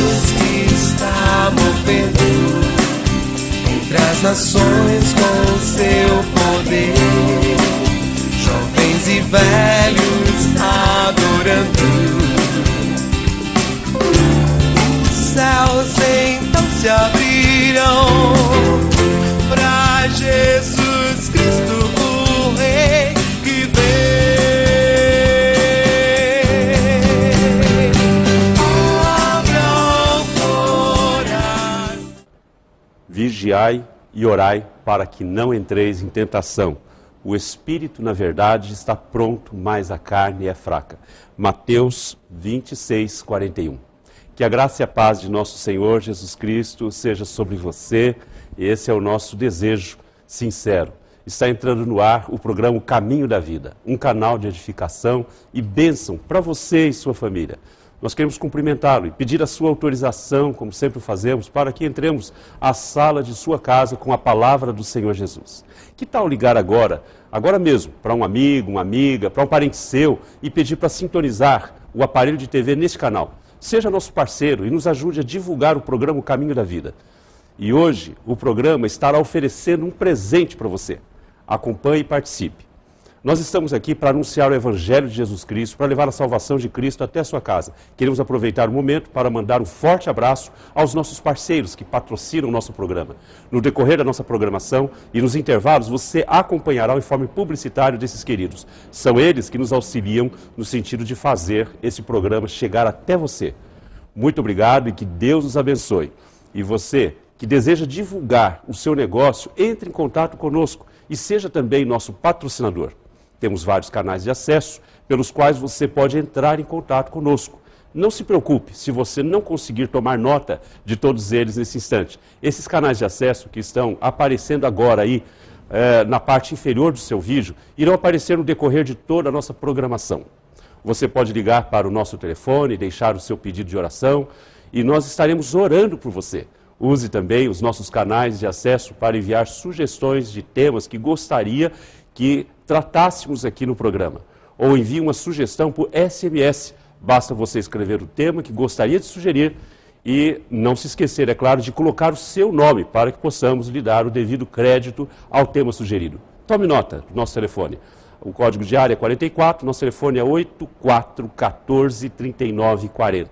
Deus que está movendo entre as nações com o seu poder, jovens e velhos adorando. Os céus então se abrirão para Jesus Cristo, o Rei que vem. Abra o coração. Vigiai e orai para que não entreis em tentação. O espírito, na verdade, está pronto, mas a carne é fraca. Mateus 26, 41. Que a graça e a paz de nosso Senhor Jesus Cristo seja sobre você. Esse é o nosso desejo sincero. Está entrando no ar o programa O Caminho da Vida, um canal de edificação e bênção para você e sua família. Nós queremos cumprimentá-lo e pedir a sua autorização, como sempre fazemos, para que entremos à sala de sua casa com a palavra do Senhor Jesus. Que tal ligar agora mesmo, para um amigo, uma amiga, para um parente seu e pedir para sintonizar o aparelho de TV neste canal? Seja nosso parceiro e nos ajude a divulgar o programa O Caminho da Vida. E hoje o programa estará oferecendo um presente para você. Acompanhe e participe. Nós estamos aqui para anunciar o Evangelho de Jesus Cristo, para levar a salvação de Cristo até a sua casa. Queremos aproveitar o momento para mandar um forte abraço aos nossos parceiros que patrocinam o nosso programa. No decorrer da nossa programação e nos intervalos, você acompanhará o informe publicitário desses queridos. São eles que nos auxiliam no sentido de fazer esse programa chegar até você. Muito obrigado e que Deus os abençoe. E você que deseja divulgar o seu negócio, entre em contato conosco e seja também nosso patrocinador. Temos vários canais de acesso pelos quais você pode entrar em contato conosco. Não se preocupe se você não conseguir tomar nota de todos eles nesse instante. Esses canais de acesso que estão aparecendo agora aí na parte inferior do seu vídeo irão aparecer no decorrer de toda a nossa programação. Você pode ligar para o nosso telefone, deixar o seu pedido de oração e nós estaremos orando por você. Use também os nossos canais de acesso para enviar sugestões de temas que gostaria que tratássemos aqui no programa. Ou envie uma sugestão por SMS. Basta você escrever o tema que gostaria de sugerir e não se esquecer, é claro, de colocar o seu nome para que possamos lhe dar o devido crédito ao tema sugerido. Tome nota do nosso telefone. O código de área é 44, nosso telefone é 8414-3940.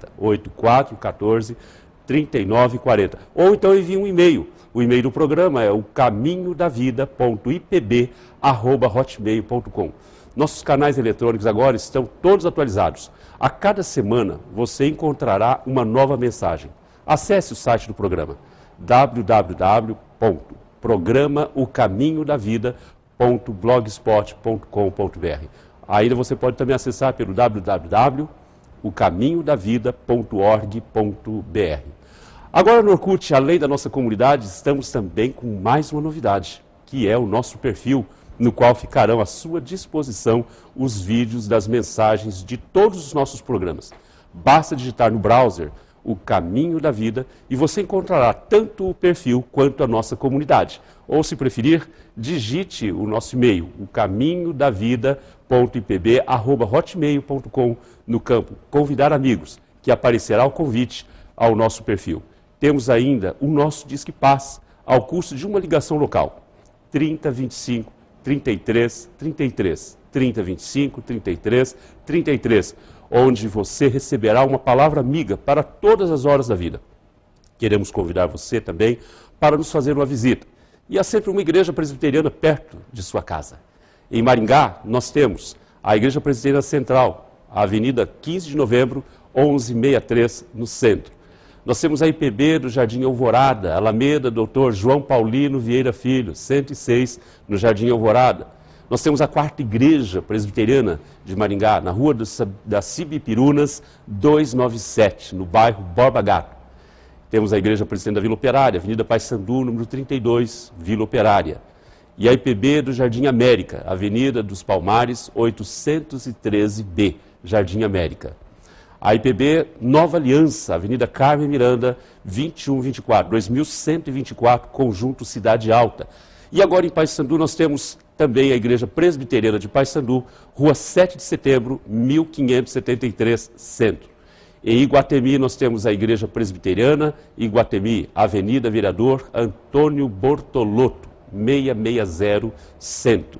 8414-3940. Ou então envie um e-mail. O e-mail do programa é o caminhodavida.ipb@hotmail.com. Nossos canais eletrônicos agora estão todos atualizados. A cada semana você encontrará uma nova mensagem. Acesse o site do programa www.programaocaminhodavida.blogspot.com.br. Ainda você pode também acessar pelo www.ocaminhodavida.org.br. Agora no Orkut, além da nossa comunidade, estamos também com mais uma novidade, que é o nosso perfil, no qual ficarão à sua disposição os vídeos das mensagens de todos os nossos programas. Basta digitar no browser O Caminho da Vida e você encontrará tanto o perfil quanto a nossa comunidade. Ou, se preferir, digite o nosso e-mail, ocaminhodavida.ipb@hotmail.com, no campo Convidar Amigos, que aparecerá o convite ao nosso perfil. Temos ainda o nosso Disque Paz, ao custo de uma ligação local, 3025 33 33, 3025 33 33, onde você receberá uma palavra amiga para todas as horas da vida. Queremos convidar você também para nos fazer uma visita. E há sempre uma igreja presbiteriana perto de sua casa. Em Maringá, nós temos a Igreja Presbiteriana Central, a Avenida 15 de Novembro, 1163, no centro. Nós temos a IPB do Jardim Alvorada, Alameda, Dr. João Paulino Vieira Filho, 106, no Jardim Alvorada. Nós temos a Quarta Igreja Presbiteriana de Maringá, na Rua das Cibipirunas, 297, no bairro Borba Gato. Temos a Igreja Presbiteriana da Vila Operária, Avenida Paissandu, número 32, Vila Operária. E a IPB do Jardim América, Avenida dos Palmares, 813B, Jardim América. A IPB Nova Aliança, Avenida Carmen Miranda, 2124, Conjunto Cidade Alta. E agora em Paissandu nós temos também a Igreja Presbiteriana de Paissandu, Rua 7 de Setembro, 1573, Centro. Em Iguatemi nós temos a Igreja Presbiteriana, Iguatemi, Avenida Vereador Antônio Bortolotto, 660 Centro.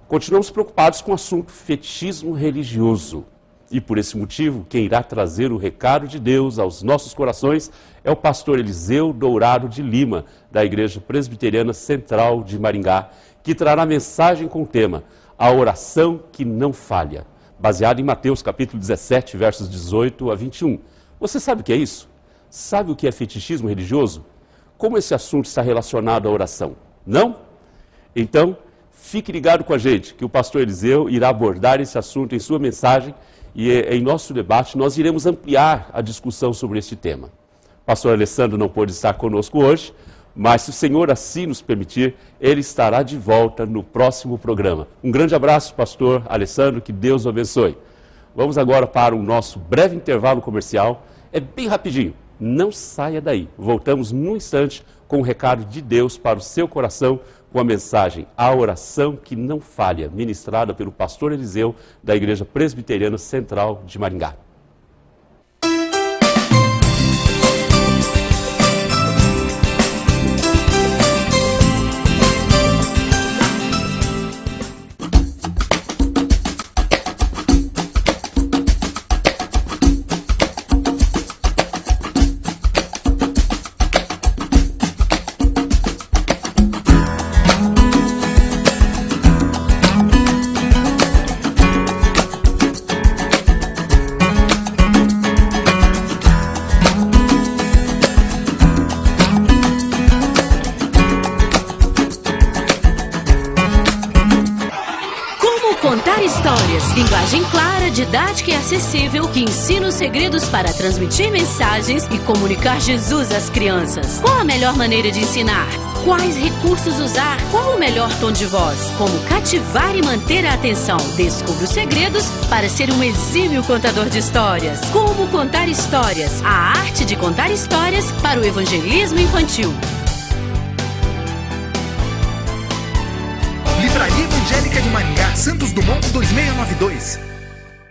Continuamos preocupados com o assunto fetichismo religioso. E por esse motivo, quem irá trazer o recado de Deus aos nossos corações é o pastor Eliseu Dourado de Lima, da Igreja Presbiteriana Central de Maringá, que trará mensagem com o tema A Oração que Não Falha, baseado em Mateus capítulo 17, versos 18 a 21. Você sabe o que é isso? Sabe o que é fetichismo religioso? Como esse assunto está relacionado à oração? Não? Então, fique ligado com a gente, que o pastor Eliseu irá abordar esse assunto em sua mensagem e em nosso debate nós iremos ampliar a discussão sobre este tema. O pastor Alessandro não pôde estar conosco hoje, mas se o Senhor assim nos permitir, ele estará de volta no próximo programa. Um grande abraço, pastor Alessandro, que Deus o abençoe. Vamos agora para o nosso breve intervalo comercial. É bem rapidinho, não saia daí. Voltamos num instante com o recado de Deus para o seu coração, com a mensagem A Oração que Não Falha, ministrada pelo pastor Eliseu, da Igreja Presbiteriana Central de Maringá. Linguagem clara, didática e acessível que ensina os segredos para transmitir mensagens e comunicar Jesus às crianças. Qual a melhor maneira de ensinar? Quais recursos usar? Qual o melhor tom de voz? Como cativar e manter a atenção? Descubra os segredos para ser um exímio contador de histórias. Como contar histórias? A arte de contar histórias para o evangelismo infantil. Livraria Evangélica de Maringá, Santos Dumont 2692.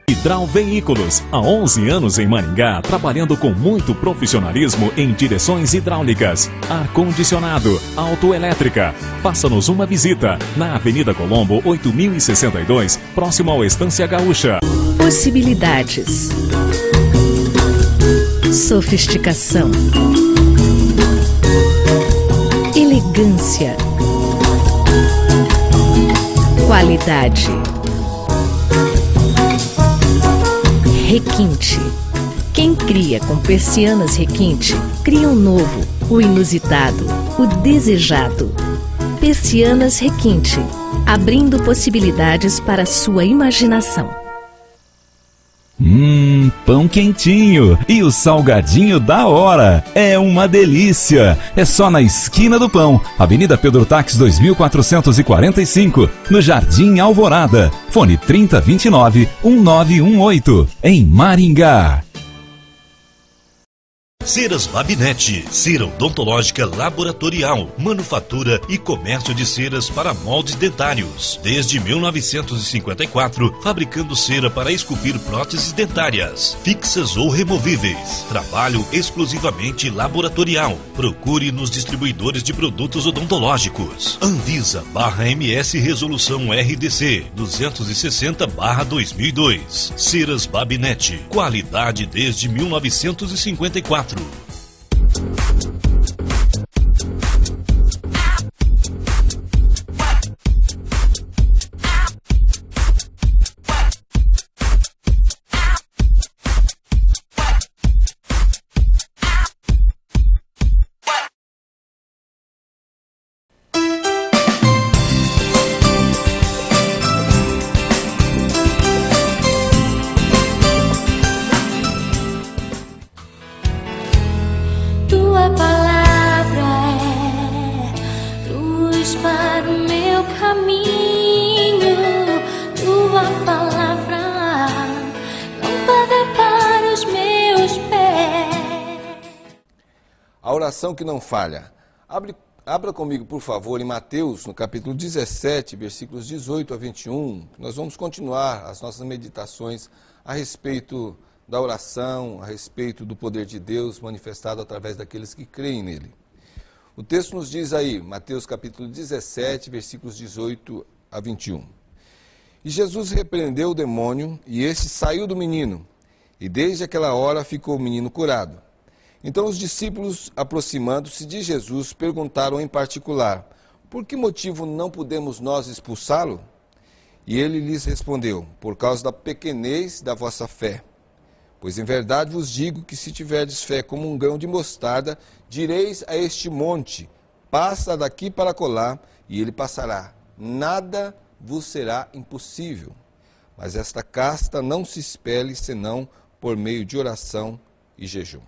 Hidral Veículos, há 11 anos em Maringá, trabalhando com muito profissionalismo em direções hidráulicas, ar-condicionado, autoelétrica. Faça-nos uma visita na Avenida Colombo 8062, próximo ao Estância Gaúcha. Possibilidades. Sofisticação. Elegância. Qualidade. Requinte. Quem cria com persianas requinte, cria o novo, o inusitado, o desejado. Persianas Requinte, abrindo possibilidades para a sua imaginação. Pão quentinho e o salgadinho da hora. É uma delícia. É só na esquina do pão, Avenida Pedro Taques 2445, no Jardim Alvorada. Fone 3029-1918, em Maringá. Ceras Babinete, cera odontológica laboratorial, manufatura e comércio de ceras para moldes dentários. Desde 1954, fabricando cera para esculpir próteses dentárias, fixas ou removíveis. Trabalho exclusivamente laboratorial. Procure nos distribuidores de produtos odontológicos. Anvisa/MS Resolução RDC 260/2002. Ceras Babinete, qualidade desde 1954. Que não falha. Abra comigo, por favor, em Mateus, no capítulo 17, versículos 18 a 21. Nós vamos continuar as nossas meditações a respeito da oração, a respeito do poder de Deus manifestado através daqueles que creem nele. O texto nos diz aí, Mateus capítulo 17, versículos 18 a 21. E Jesus repreendeu o demônio, e este saiu do menino, e desde aquela hora ficou o menino curado. Então os discípulos, aproximando-se de Jesus, perguntaram em particular: por que motivo não podemos nós expulsá-lo? E ele lhes respondeu: por causa da pequenez da vossa fé. Pois em verdade vos digo que se tiverdes fé como um grão de mostarda, direis a este monte: passa daqui para acolá, e ele passará. Nada vos será impossível. Mas esta casta não se expele senão por meio de oração e jejum.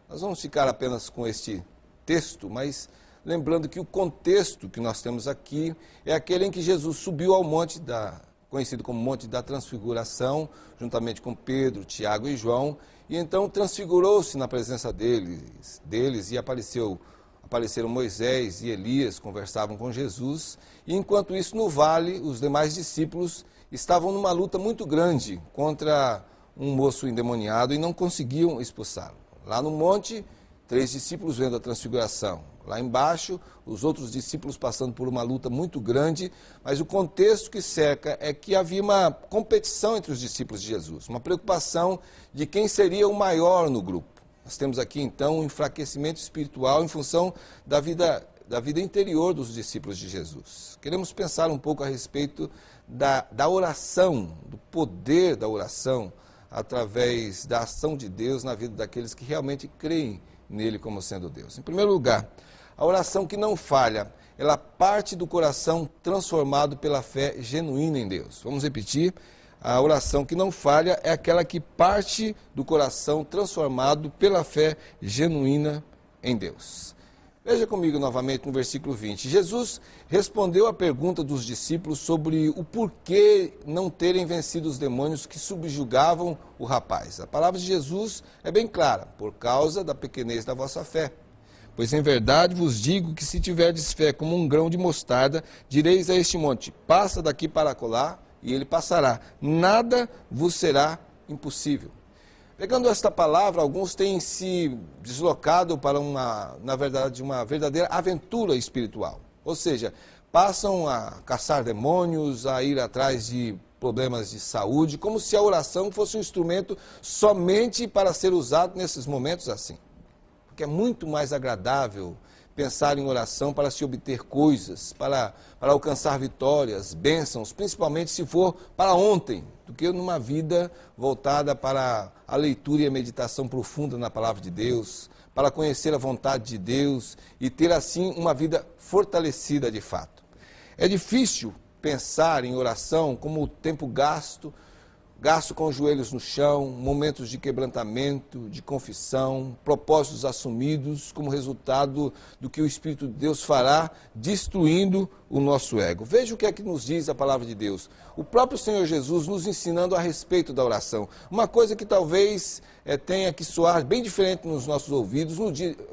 Nós vamos ficar apenas com este texto, mas lembrando que o contexto que nós temos aqui é aquele em que Jesus subiu ao monte conhecido como Monte da Transfiguração, juntamente com Pedro, Tiago e João, e então transfigurou-se na presença deles e apareceram Moisés e Elias, conversavam com Jesus, e enquanto isso no vale, os demais discípulos estavam numa luta muito grande contra um moço endemoniado e não conseguiam expulsá-lo. Lá no monte, 3 discípulos vendo a transfiguração. Lá embaixo, os outros discípulos passando por uma luta muito grande, mas o contexto que cerca é que havia uma competição entre os discípulos de Jesus, uma preocupação de quem seria o maior no grupo. Nós temos aqui, então, um enfraquecimento espiritual em função da vida interior dos discípulos de Jesus. Queremos pensar um pouco a respeito da oração, do poder da oração, através da ação de Deus na vida daqueles que realmente creem nele como sendo Deus. Em primeiro lugar, a oração que não falha, ela parte do coração transformado pela fé genuína em Deus. Vamos repetir, a oração que não falha é aquela que parte do coração transformado pela fé genuína em Deus. Veja comigo novamente no versículo 20. Jesus respondeu à pergunta dos discípulos sobre o porquê não terem vencido os demônios que subjugavam o rapaz. A palavra de Jesus é bem clara: por causa da pequenez da vossa fé. Pois em verdade vos digo que se tiverdes fé como um grão de mostarda, direis a este monte: passa daqui para acolá, e ele passará. Nada vos será impossível. Pegando esta palavra, alguns têm se deslocado para uma verdadeira aventura espiritual. Ou seja, passam a caçar demônios, a ir atrás de problemas de saúde, como se a oração fosse um instrumento somente para ser usado nesses momentos assim. Porque é muito mais agradável pensar em oração para se obter coisas, para alcançar vitórias, bênçãos, principalmente se for para ontem, do que numa vida voltada para a leitura e a meditação profunda na palavra de Deus, para conhecer a vontade de Deus e ter assim uma vida fortalecida de fato. É difícil pensar em oração como tempo gasto com os joelhos no chão, momentos de quebrantamento, de confissão, propósitos assumidos como resultado do que o Espírito de Deus fará, destruindo o nosso ego. Veja o que é que nos diz a palavra de Deus. O próprio Senhor Jesus nos ensinando a respeito da oração. Uma coisa que talvez tenha que soar bem diferente nos nossos ouvidos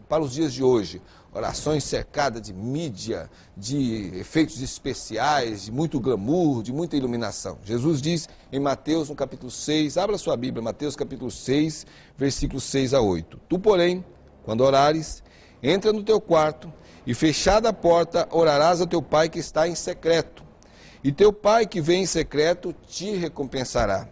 para os dias de hoje. Orações cercadas de mídia, de efeitos especiais, de muito glamour, de muita iluminação. Jesus diz em Mateus, no capítulo 6, abra sua Bíblia, Mateus capítulo 6, versículos 6 a 8. Tu, porém, quando orares, entra no teu quarto e, fechada a porta, orarás a teu pai que está em secreto. E teu pai que vem em secreto te recompensará.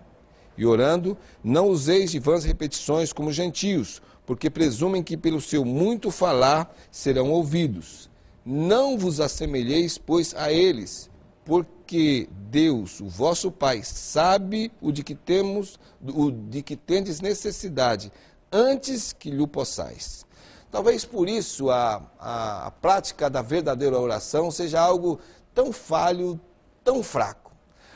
E orando, não useis de vãs repetições como gentios, porque presumem que pelo seu muito falar serão ouvidos. Não vos assemelheis, pois, a eles, porque Deus, o vosso Pai, sabe o de que tendes necessidade, antes que lhe possais. Talvez por isso a prática da verdadeira oração seja algo tão falho, tão fraco.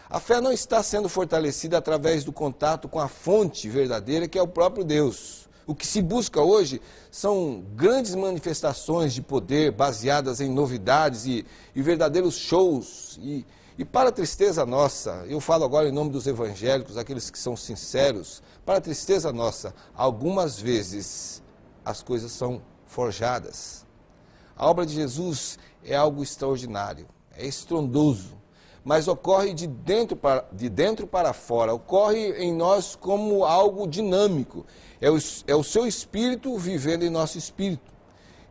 A fé não está sendo fortalecida através do contato com a fonte verdadeira, que é o próprio Deus. O que se busca hoje são grandes manifestações de poder baseadas em novidades e verdadeiros shows. E para a tristeza nossa, eu falo agora em nome dos evangélicos, aqueles que são sinceros, para a tristeza nossa, algumas vezes as coisas são forjadas. A obra de Jesus é algo extraordinário, é estrondoso, mas ocorre de dentro para fora, ocorre em nós como algo dinâmico. É o seu espírito vivendo em nosso espírito.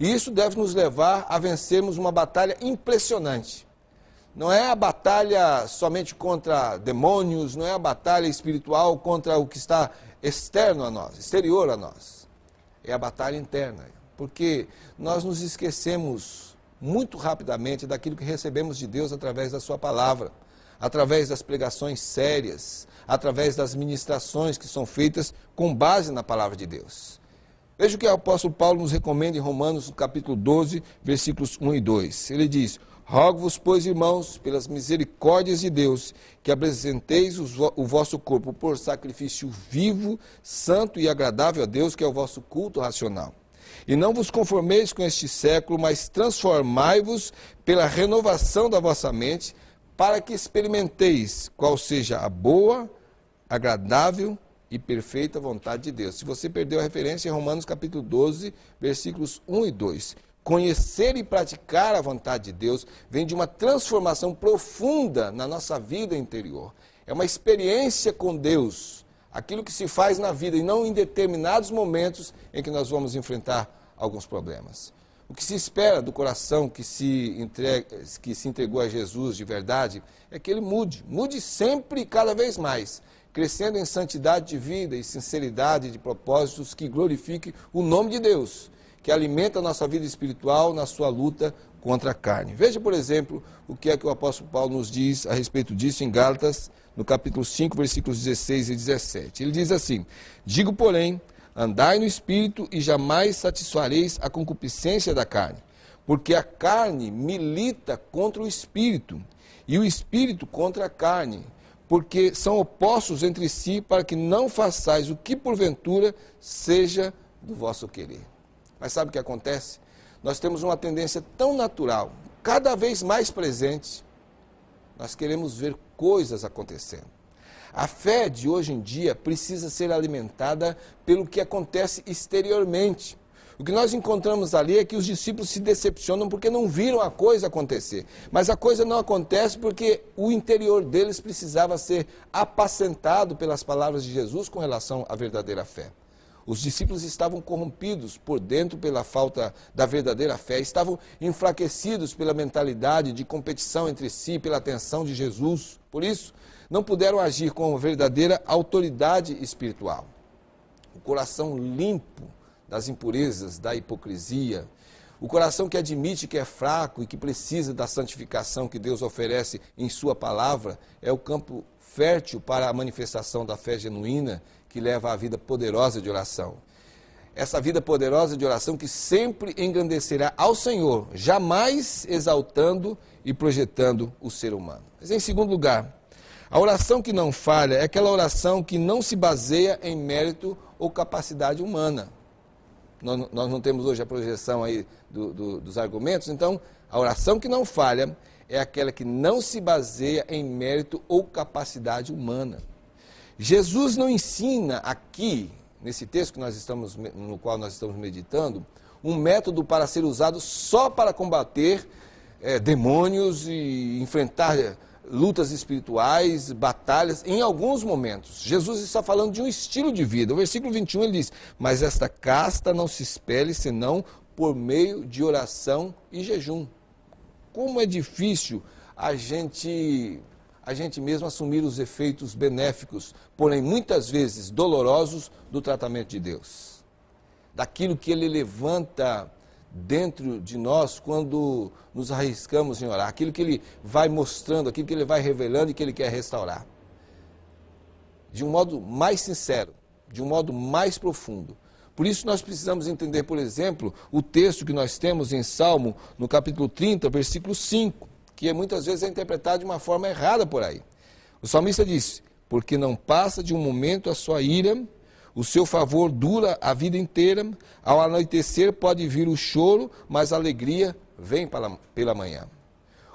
E isso deve nos levar a vencermos uma batalha impressionante. Não é a batalha somente contra demônios, não é a batalha espiritual contra o que está externo a nós, exterior a nós. É a batalha interna, porque nós nos esquecemos muito rapidamente daquilo que recebemos de Deus através da sua palavra, através das pregações sérias, através das ministrações que são feitas com base na palavra de Deus. Veja o que o apóstolo Paulo nos recomenda em Romanos, no capítulo 12, versículos 1 e 2. Ele diz: rogo-vos, pois, irmãos, pelas misericórdias de Deus, que apresenteis o vosso corpo por sacrifício vivo, santo e agradável a Deus, que é o vosso culto racional. E não vos conformeis com este século, mas transformai-vos pela renovação da vossa mente, para que experimenteis qual seja a boa, agradável e perfeita vontade de Deus. Se você perdeu a referência, em Romanos capítulo 12, versículos 1 e 2. Conhecer e praticar a vontade de Deus vem de uma transformação profunda na nossa vida interior. É uma experiência com Deus, aquilo que se faz na vida e não em determinados momentos em que nós vamos enfrentar alguns problemas. O que se espera do coração que se entregou a Jesus de verdade é que ele mude sempre e cada vez mais, crescendo em santidade de vida e sinceridade de propósitos que glorifiquem o nome de Deus, que alimenta a nossa vida espiritual na sua luta contra a carne. Veja, por exemplo, o que é que o apóstolo Paulo nos diz a respeito disso em Gálatas, no capítulo 5, versículos 16 e 17. Ele diz assim: digo, porém, andai no Espírito e jamais satisfareis a concupiscência da carne, porque a carne milita contra o Espírito, e o Espírito contra a carne, porque são opostos entre si, para que não façais o que porventura seja do vosso querer. Mas sabe o que acontece? Nós temos uma tendência tão natural, cada vez mais presente, nós queremos ver coisas acontecendo. A fé de hoje em dia precisa ser alimentada pelo que acontece exteriormente. O que nós encontramos ali é que os discípulos se decepcionam porque não viram a coisa acontecer. Mas a coisa não acontece porque o interior deles precisava ser apacentado pelas palavras de Jesus com relação à verdadeira fé. Os discípulos estavam corrompidos por dentro pela falta da verdadeira fé, estavam enfraquecidos pela mentalidade de competição entre si, pela atenção de Jesus. Por isso, não puderam agir com a verdadeira autoridade espiritual. O coração limpo das impurezas, da hipocrisia, o coração que admite que é fraco e que precisa da santificação que Deus oferece em sua palavra, é o campo fértil para a manifestação da fé genuína, que leva à vida poderosa de oração. Essa vida poderosa de oração que sempre engrandecerá ao Senhor, jamais exaltando e projetando o ser humano. Mas em segundo lugar, a oração que não falha é aquela oração que não se baseia em mérito ou capacidade humana. Nós não temos hoje a projeção aí dos argumentos, então a oração que não falha é aquela que não se baseia em mérito ou capacidade humana. Jesus não ensina aqui, nesse texto no qual nós estamos meditando, um método para ser usado só para combater demônios e enfrentar lutas espirituais, batalhas, em alguns momentos. Jesus está falando de um estilo de vida. O versículo 21 ele diz: mas esta casta não se espelhe senão por meio de oração e jejum. Como é difícil a gente mesmo assumir os efeitos benéficos, porém muitas vezes dolorosos, do tratamento de Deus. Daquilo que Ele levanta dentro de nós quando nos arriscamos em orar. Aquilo que Ele vai mostrando, aquilo que Ele vai revelando e que Ele quer restaurar. De um modo mais sincero, de um modo mais profundo. Por isso nós precisamos entender, por exemplo, o texto que nós temos em Salmo, no capítulo 30, versículo 5. Que muitas vezes é interpretado de uma forma errada por aí. O salmista diz: porque não passa de um momento a sua ira, o seu favor dura a vida inteira, ao anoitecer pode vir o choro, mas a alegria vem pela manhã.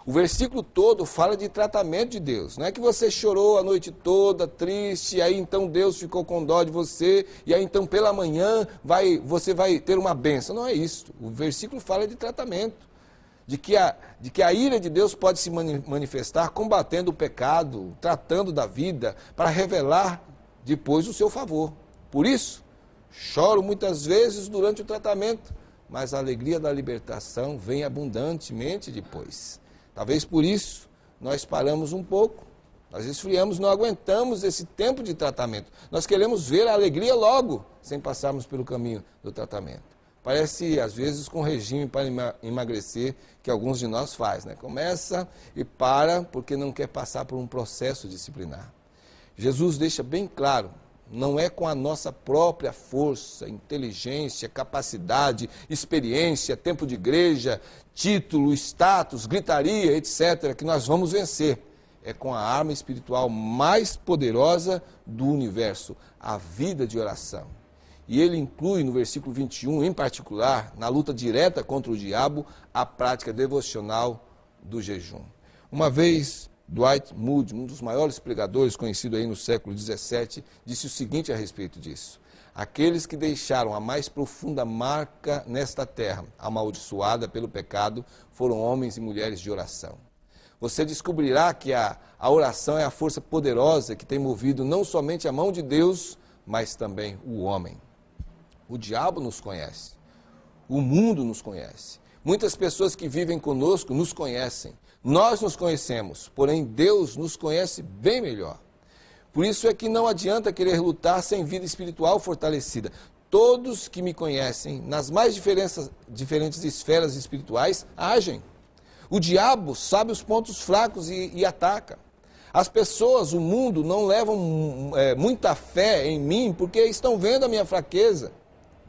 O versículo todo fala de tratamento de Deus. Não é que você chorou a noite toda, triste, e aí então Deus ficou com dó de você, e aí então pela manhã você vai ter uma bênção. Não é isso. O versículo fala de tratamento. de que a ira de Deus pode se manifestar combatendo o pecado, tratando da vida, para revelar depois o seu favor. Por isso, choro muitas vezes durante o tratamento, mas a alegria da libertação vem abundantemente depois. Talvez por isso nós paramos um pouco, nós esfriamos, não aguentamos esse tempo de tratamento. Nós queremos ver a alegria logo, sem passarmos pelo caminho do tratamento. Parece, às vezes, com regime para emagrecer, que alguns de nós faz, né? Começa e para porque não quer passar por um processo disciplinar. Jesus deixa bem claro, não é com a nossa própria força, inteligência, capacidade, experiência, tempo de igreja, título, status, gritaria, etc., que nós vamos vencer. É com a arma espiritual mais poderosa do universo, a vida de oração. E ele inclui no versículo 21, em particular, na luta direta contra o diabo, a prática devocional do jejum. Uma vez, Dwight Moody, um dos maiores pregadores conhecido aí no século XVII, disse o seguinte a respeito disso: aqueles que deixaram a mais profunda marca nesta terra, amaldiçoada pelo pecado, foram homens e mulheres de oração. Você descobrirá que a oração é a força poderosa que tem movido não somente a mão de Deus, mas também o homem. O diabo nos conhece, o mundo nos conhece. Muitas pessoas que vivem conosco nos conhecem. Nós nos conhecemos, porém Deus nos conhece bem melhor. Por isso é que não adianta querer lutar sem vida espiritual fortalecida. Todos que me conhecem, nas mais diferentes esferas espirituais, agem. O diabo sabe os pontos fracos e ataca. As pessoas, o mundo, não levam muita fé em mim porque estão vendo a minha fraqueza.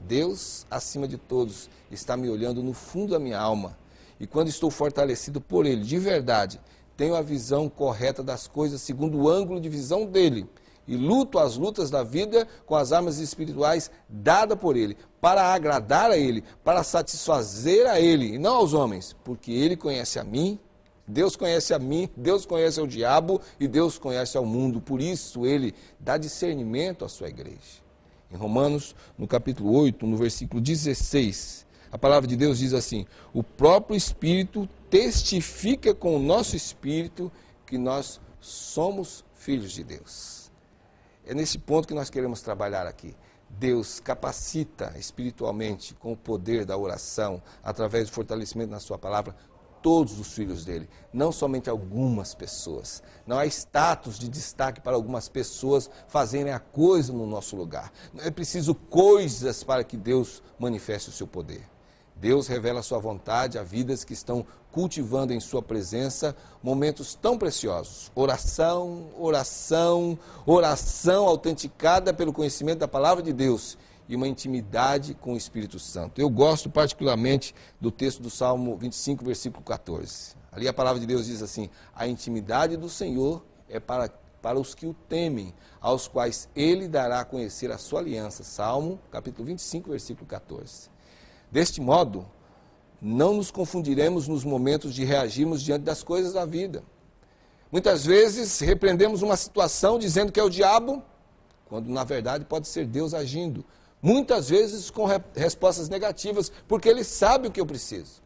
Deus, acima de todos, está me olhando no fundo da minha alma. E quando estou fortalecido por Ele, de verdade, tenho a visão correta das coisas segundo o ângulo de visão dEle. E luto as lutas da vida com as armas espirituais dadas por Ele, para agradar a Ele, para satisfazer a Ele, e não aos homens, porque Ele conhece a mim, Deus conhece a mim, Deus conhece ao diabo e Deus conhece ao mundo. Por isso Ele dá discernimento à sua igreja. Em Romanos, no capítulo 8, no versículo 16, a palavra de Deus diz assim: o próprio Espírito testifica com o nosso espírito que nós somos filhos de Deus. É nesse ponto que nós queremos trabalhar aqui. Deus capacita espiritualmente com o poder da oração, através do fortalecimento na sua palavra, todos os filhos dele, não somente algumas pessoas. Não há status de destaque para algumas pessoas fazerem a coisa no nosso lugar. Não é preciso coisas para que Deus manifeste o seu poder. Deus revela a sua vontade a vidas que estão cultivando em sua presença momentos tão preciosos. Oração, oração, oração autenticada pelo conhecimento da palavra de Deus e uma intimidade com o Espírito Santo. Eu gosto particularmente do texto do Salmo 25, versículo 14. Ali a palavra de Deus diz assim: a intimidade do Senhor é para os que o temem, aos quais Ele dará a conhecer a sua aliança. Salmo, capítulo 25, versículo 14. Deste modo, não nos confundiremos nos momentos de reagirmos diante das coisas da vida. Muitas vezes repreendemos uma situação dizendo que é o diabo, quando na verdade pode ser Deus agindo. Muitas vezes com respostas negativas, porque Ele sabe o que eu preciso.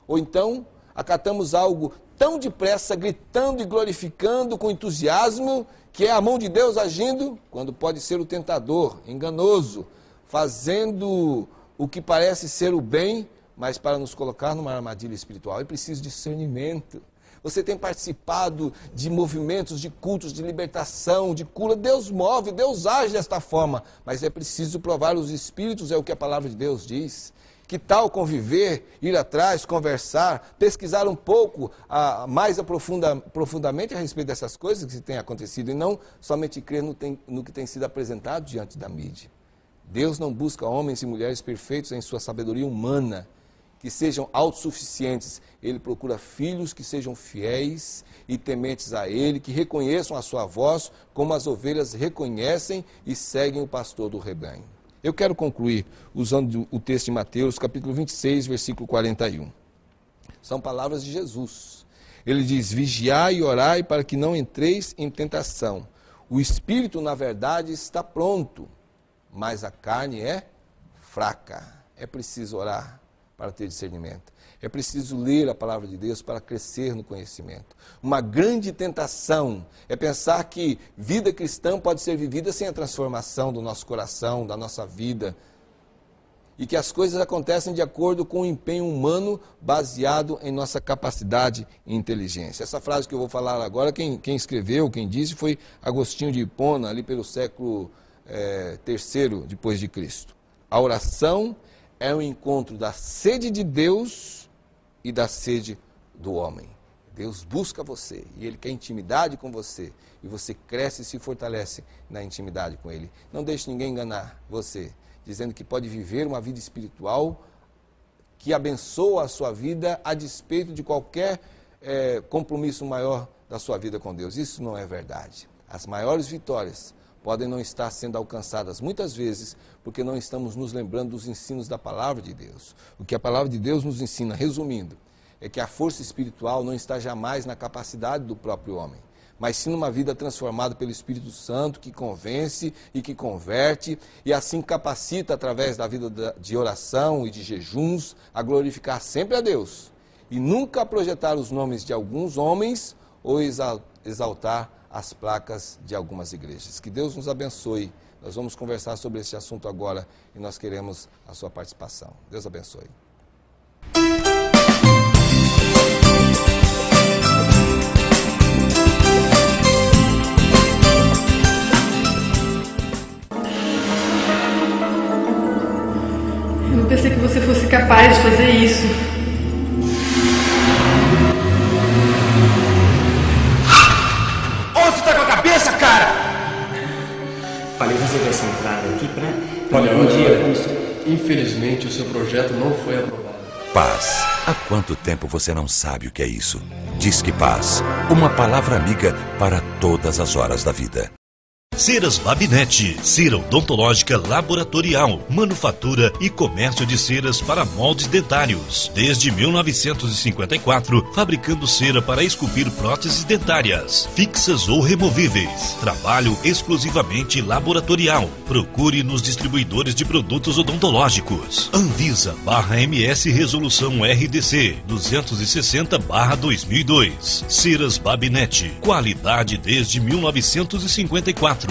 Ou então, acatamos algo tão depressa, gritando e glorificando com entusiasmo, que é a mão de Deus agindo, quando pode ser o tentador, enganoso, fazendo o que parece ser o bem, mas para nos colocar numa armadilha espiritual. É preciso discernimento. Você tem participado de movimentos, de cultos, de libertação, de cura. Deus move, Deus age desta forma. Mas é preciso provar os espíritos, é o que a palavra de Deus diz. Que tal conviver, ir atrás, conversar, pesquisar um pouco mais profundamente a respeito dessas coisas que têm acontecido e não somente crer no que tem sido apresentado diante da mídia. Deus não busca homens e mulheres perfeitos em sua sabedoria humana, que sejam autossuficientes. Ele procura filhos que sejam fiéis e tementes a Ele, que reconheçam a sua voz, como as ovelhas reconhecem e seguem o pastor do rebanho. Eu quero concluir usando o texto de Mateus, capítulo 26, versículo 41. São palavras de Jesus. Ele diz: vigiai e orai para que não entreis em tentação. O espírito, na verdade, está pronto, mas a carne é fraca. É preciso orar para ter discernimento. É preciso ler a palavra de Deus para crescer no conhecimento. Uma grande tentação é pensar que vida cristã pode ser vivida sem a transformação do nosso coração, da nossa vida, e que as coisas acontecem de acordo com o empenho humano baseado em nossa capacidade e inteligência. Essa frase que eu vou falar agora, quem escreveu, quem disse, foi Agostinho de Hipona, ali pelo século III depois de Cristo. A oração é o encontro da sede de Deus e da sede do homem. Deus busca você e Ele quer intimidade com você. E você cresce e se fortalece na intimidade com Ele. Não deixe ninguém enganar você, dizendo que pode viver uma vida espiritual que abençoa a sua vida a despeito de qualquer compromisso maior da sua vida com Deus. Isso não é verdade. As maiores vitórias podem não estar sendo alcançadas muitas vezes porque não estamos nos lembrando dos ensinos da palavra de Deus. O que a palavra de Deus nos ensina, resumindo, é que a força espiritual não está jamais na capacidade do próprio homem, mas sim numa vida transformada pelo Espírito Santo, que convence e que converte, e assim capacita, através da vida de oração e de jejuns, a glorificar sempre a Deus, e nunca a projetar os nomes de alguns homens ou exaltar as placas de algumas igrejas. Que Deus nos abençoe. Nós vamos conversar sobre esse assunto agora e nós queremos a sua participação. Deus abençoe. Eu não pensei que você fosse capaz de fazer isso. Onde você tá com a cabeça, cara? Falei resolver essa entrada aqui pra... Olha, infelizmente o seu projeto não foi aprovado. Paz. Há quanto tempo você não sabe o que é isso? Disque Paz. Uma palavra amiga para todas as horas da vida. Ceras Babinete, cera odontológica laboratorial, manufatura e comércio de ceras para moldes dentários. Desde 1954, fabricando cera para esculpir próteses dentárias, fixas ou removíveis. Trabalho exclusivamente laboratorial. Procure nos distribuidores de produtos odontológicos. Anvisa/MS Resolução RDC 260/2002. Ceras Babinete, qualidade desde 1954.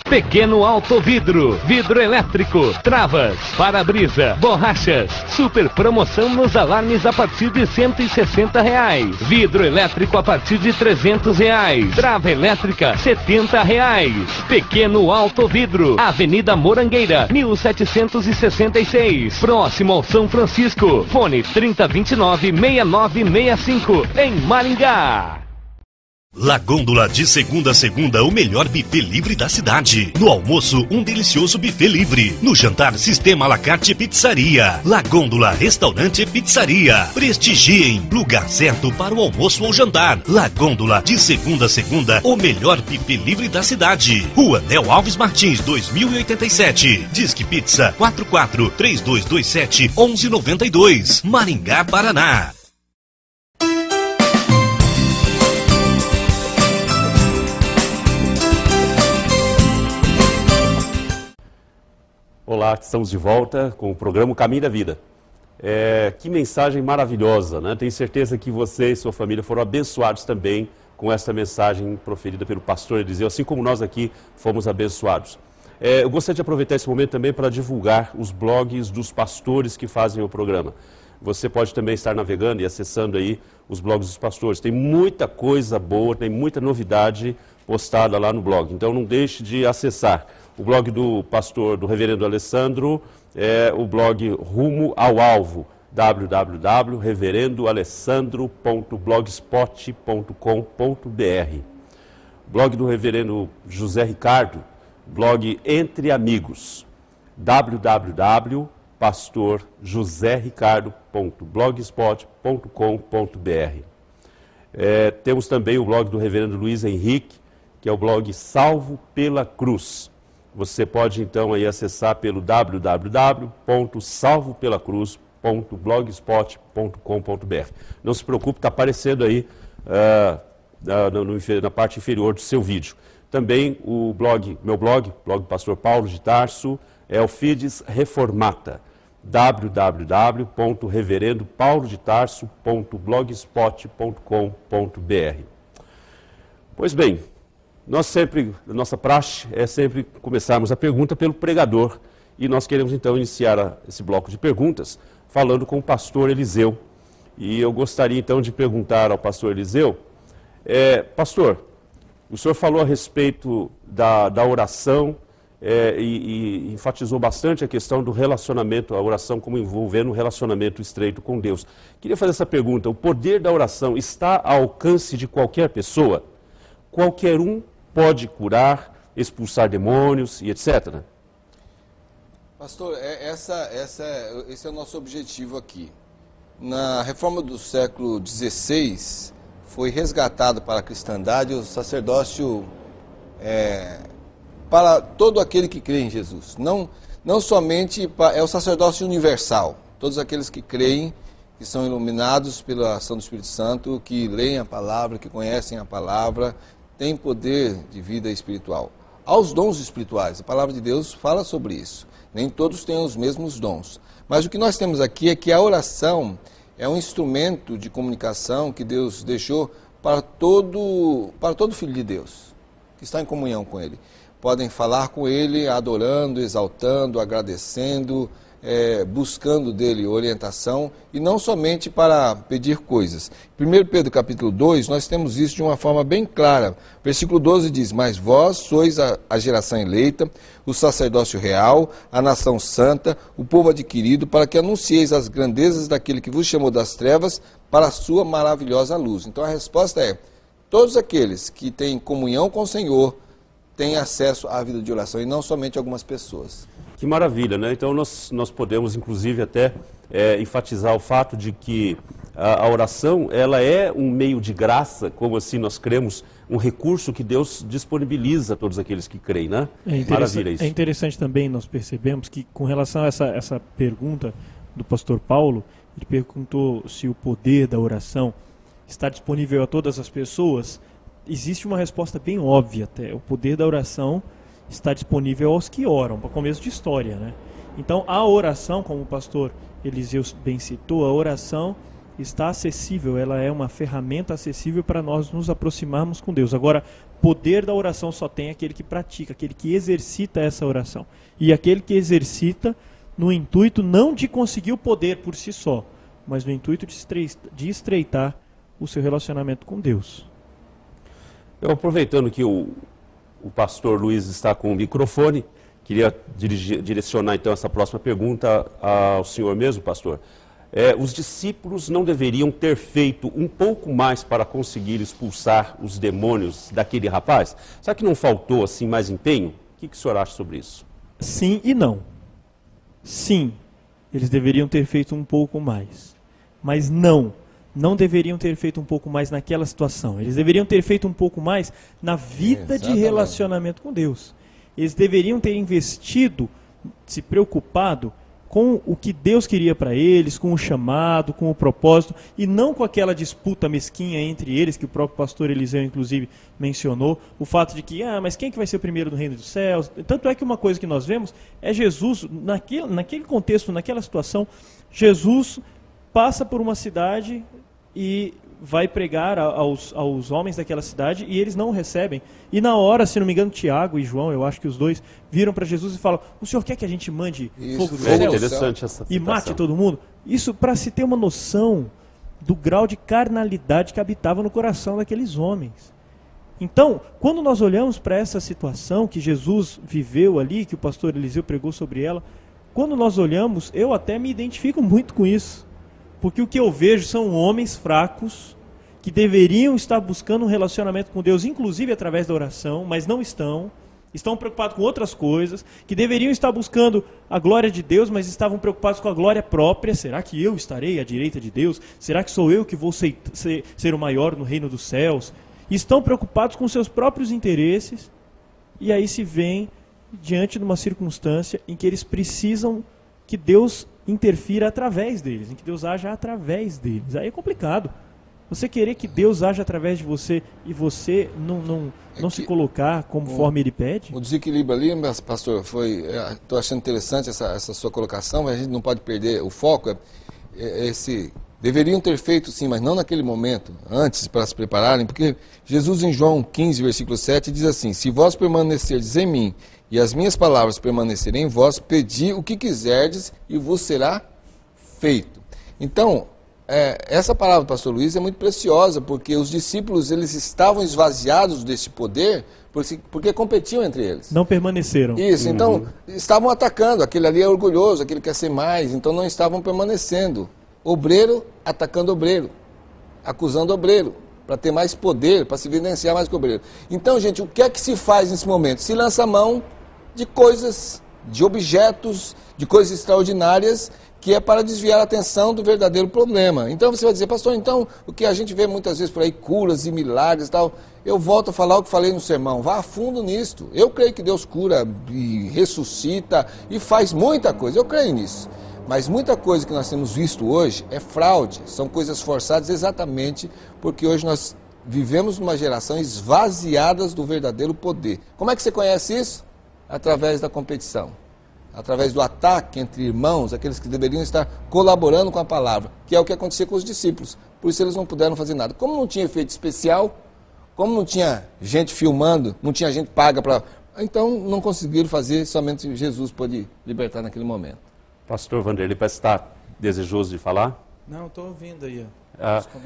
Pequeno Auto Vidro, vidro elétrico, travas, para-brisa, borrachas, super promoção nos alarmes a partir de R$160. Vidro elétrico a partir de R$300. Trava elétrica R$70. Pequeno Auto Vidro, Avenida Morangueira, 1766, próximo ao São Francisco. Fone 3029-6965, em Maringá. La Gôndola, de segunda a segunda, o melhor buffet livre da cidade. No almoço, um delicioso buffet livre. No jantar, sistema à la carte pizzaria. La Gôndola, restaurante e pizzaria. Prestigiem, lugar certo para o almoço ou jantar. La Gôndola, de segunda a segunda, o melhor buffet livre da cidade. Rua Nel Alves Martins, 2087. Disque Pizza 44-3227-1192. Maringá, Paraná. Olá, estamos de volta com o programa Caminho da Vida. Que mensagem maravilhosa, né? Tenho certeza que você e sua família foram abençoados também com essa mensagem proferida pelo pastor Eliseu, assim como nós aqui fomos abençoados. Eu gostaria de aproveitar esse momento também para divulgar os blogs dos pastores que fazem o programa. Você pode também estar navegando e acessando aí os blogs dos pastores. Tem muita coisa boa, tem muita novidade postada lá no blog, então não deixe de acessar. O blog do pastor, do reverendo Alessandro, é o blog Rumo ao Alvo, www.reverendoalessandro.blogspot.com.br. Blog do reverendo José Ricardo, blog Entre Amigos, www.pastorjosericardo.blogspot.com.br. Temos também o blog do reverendo Luiz Henrique, que é o blog Salvo pela Cruz. Você pode então aí acessar pelo www.salvopelacruz.blogspot.com.br. Não se preocupe, está aparecendo aí na parte inferior do seu vídeo. Também o blog, meu blog, blog do pastor Paulo de Tarso, é o Fides Reformata. www.reverendopaulodetarso.blogspot.com.br. Pois bem, nossa praxe é sempre começarmos a pergunta pelo pregador, e nós queremos então iniciar esse bloco de perguntas falando com o pastor Eliseu. E eu gostaria então de perguntar ao pastor Eliseu, pastor, o senhor falou a respeito da oração e enfatizou bastante a questão do relacionamento, a oração como envolvendo um relacionamento estreito com Deus. Queria fazer essa pergunta: o poder da oração está ao alcance de qualquer pessoa? Qualquer um pode curar, expulsar demônios e etc.? Pastor, esse é o nosso objetivo aqui. Na reforma do século XVI, foi resgatado para a cristandade o sacerdócio para todo aquele que crê em Jesus. Não somente é o sacerdócio universal. Todos aqueles que creem, que são iluminados pela ação do Espírito Santo, que leem a palavra, que conhecem a palavra, têm poder de vida espiritual. Aos dons espirituais, a palavra de Deus fala sobre isso. Nem todos têm os mesmos dons. Mas o que nós temos aqui é que a oração é um instrumento de comunicação que Deus deixou para todo filho de Deus, que está em comunhão com Ele. Podem falar com Ele adorando, exaltando, agradecendo, buscando dele orientação, e não somente para pedir coisas. Em 1 Pedro capítulo 2, nós temos isso de uma forma bem clara. Versículo 12 diz: mas vós sois a geração eleita, o sacerdócio real, a nação santa, o povo adquirido, para que anuncieis as grandezas daquele que vos chamou das trevas para a sua maravilhosa luz. Então a resposta é: todos aqueles que têm comunhão com o Senhor têm acesso à vida de oração, e não somente algumas pessoas. Que maravilha, né? Então nós podemos, inclusive, até enfatizar o fato de que a oração, ela é um meio de graça, como assim nós cremos, um recurso que Deus disponibiliza a todos aqueles que creem, né? Maravilha isso. É interessante também, nós percebemos que, com relação a essa pergunta do pastor Paulo, ele perguntou se o poder da oração está disponível a todas as pessoas. Existe uma resposta bem óbvia até: o poder da oração está disponível aos que oram, para começo de história, né? Então a oração, como o pastor Eliseu bem citou, a oração está acessível, ela é uma ferramenta acessível para nós nos aproximarmos com Deus. Agora, poder da oração só tem aquele que pratica, aquele que exercita essa oração. E aquele que exercita no intuito não de conseguir o poder por si só, mas no intuito de estreitar o seu relacionamento com Deus. Eu, aproveitando que o pastor Luiz está com o microfone, queria direcionar então essa próxima pergunta ao senhor mesmo, pastor. Os discípulos não deveriam ter feito um pouco mais para conseguir expulsar os demônios daquele rapaz? Será que não faltou assim mais empenho? O que o senhor acha sobre isso? Sim e não. Sim, eles deveriam ter feito um pouco mais. Mas não deveriam ter feito um pouco mais naquela situação. Eles deveriam ter feito um pouco mais na vida de relacionamento com Deus. Eles deveriam ter investido, se preocupado com o que Deus queria para eles, com o chamado, com o propósito, e não com aquela disputa mesquinha entre eles, que o próprio pastor Eliseu, inclusive, mencionou, o fato de que, mas quem que vai ser o primeiro no reino dos céus? Tanto é que uma coisa que nós vemos é Jesus, naquele contexto, naquela situação, Jesus passa por uma cidade e vai pregar aos homens daquela cidade, e eles não o recebem. E na hora, se não me engano, Tiago e João, eu acho que os dois, viram para Jesus e falam: o senhor quer que a gente mande fogo do céu e mate todo mundo? Isso para se ter uma noção do grau de carnalidade que habitava no coração daqueles homens. Então, quando nós olhamos para essa situação que Jesus viveu ali, que o pastor Eliseu pregou sobre ela, quando nós olhamos, eu até me identifico muito com isso. Porque o que eu vejo são homens fracos que deveriam estar buscando um relacionamento com Deus, inclusive através da oração, mas não estão preocupados com outras coisas, que deveriam estar buscando a glória de Deus, mas estavam preocupados com a glória própria. Será que eu estarei à direita de Deus? Será que sou eu que vou ser o maior no reino dos céus? E estão preocupados com seus próprios interesses, e aí se vem diante de uma circunstância em que eles precisam que Deus interfira através deles, em que Deus haja através deles. Aí é complicado. Você querer que Deus age através de você e você não se colocar conforme Ele pede? O desequilíbrio ali, mas, pastor, estou achando interessante essa sua colocação, mas a gente não pode perder o foco. Deveriam ter feito sim, mas não naquele momento, antes, para se prepararem, porque Jesus em João 15, versículo 7, diz assim: se vós permanecerdes em mim e as minhas palavras permanecerem em vós, pedi o que quiserdes e vos será feito. Então, essa palavra do pastor Luiz é muito preciosa, porque os discípulos eles estavam esvaziados desse poder, porque competiam entre eles. Não permaneceram. Isso, então estavam atacando, aquele ali é orgulhoso, aquele quer ser mais, então não estavam permanecendo. Obreiro atacando obreiro, acusando obreiro, para ter mais poder, para se evidenciar mais que obreiro. Então, gente, o que é que se faz nesse momento? Se lança a mão de coisas, de objetos, de coisas extraordinárias, que é para desviar a atenção do verdadeiro problema. Então você vai dizer, pastor, então o que a gente vê muitas vezes por aí, curas e milagres e tal, eu volto a falar o que falei no sermão, vá a fundo nisto. Eu creio que Deus cura e ressuscita e faz muita coisa, eu creio nisso. Mas muita coisa que nós temos visto hoje é fraude, são coisas forçadas exatamente porque hoje nós vivemos numa geração esvaziadas do verdadeiro poder. Como é que você conhece isso? Através da competição. Através do ataque entre irmãos, aqueles que deveriam estar colaborando com a palavra, que é o que acontecia com os discípulos. Por isso eles não puderam fazer nada. Como não tinha efeito especial, como não tinha gente filmando, não tinha gente paga para... Então não conseguiram fazer, somente Jesus pôde libertar naquele momento. Pastor Vanderlei, parece estar desejoso de falar? Não, estou ouvindo aí.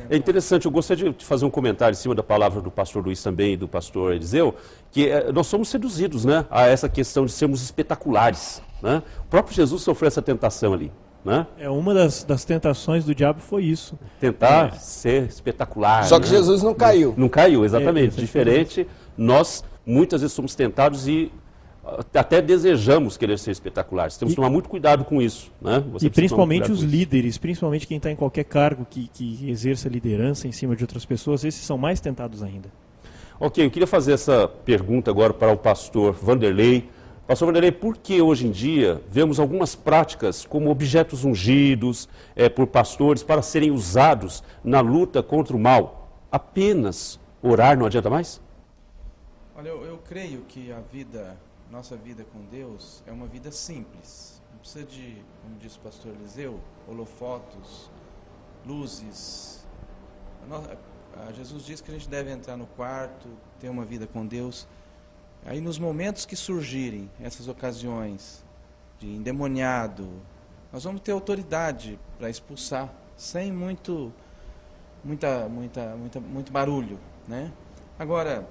É interessante, eu gostaria de fazer um comentário em cima da palavra do pastor Luiz também e do pastor Eliseu, que nós somos seduzidos, né, a essa questão de sermos espetaculares. Né? O próprio Jesus sofreu essa tentação ali. Né? Uma das tentações do diabo foi isso. Tentar ser espetacular. Só que Jesus não caiu. Não caiu, exatamente. Diferente, nós muitas vezes somos tentados e até desejamos querer ser espetaculares. Temos que tomar muito cuidado com isso. Né? E principalmente os líderes, principalmente quem está em qualquer cargo que exerça liderança em cima de outras pessoas, esses são mais tentados ainda. Ok, eu queria fazer essa pergunta agora para o pastor Vanderlei. Pastor Vanderlei, por que hoje em dia vemos algumas práticas como objetos ungidos por pastores para serem usados na luta contra o mal? Apenas orar não adianta mais? Olha, eu creio que nossa vida com Deus é uma vida simples. Não precisa de, como disse o pastor Eliseu, holofotos, luzes. Jesus diz que a gente deve entrar no quarto, ter uma vida com Deus. Aí nos momentos que surgirem essas ocasiões de endemoniado, nós vamos ter autoridade para expulsar, sem muito barulho, né? Agora,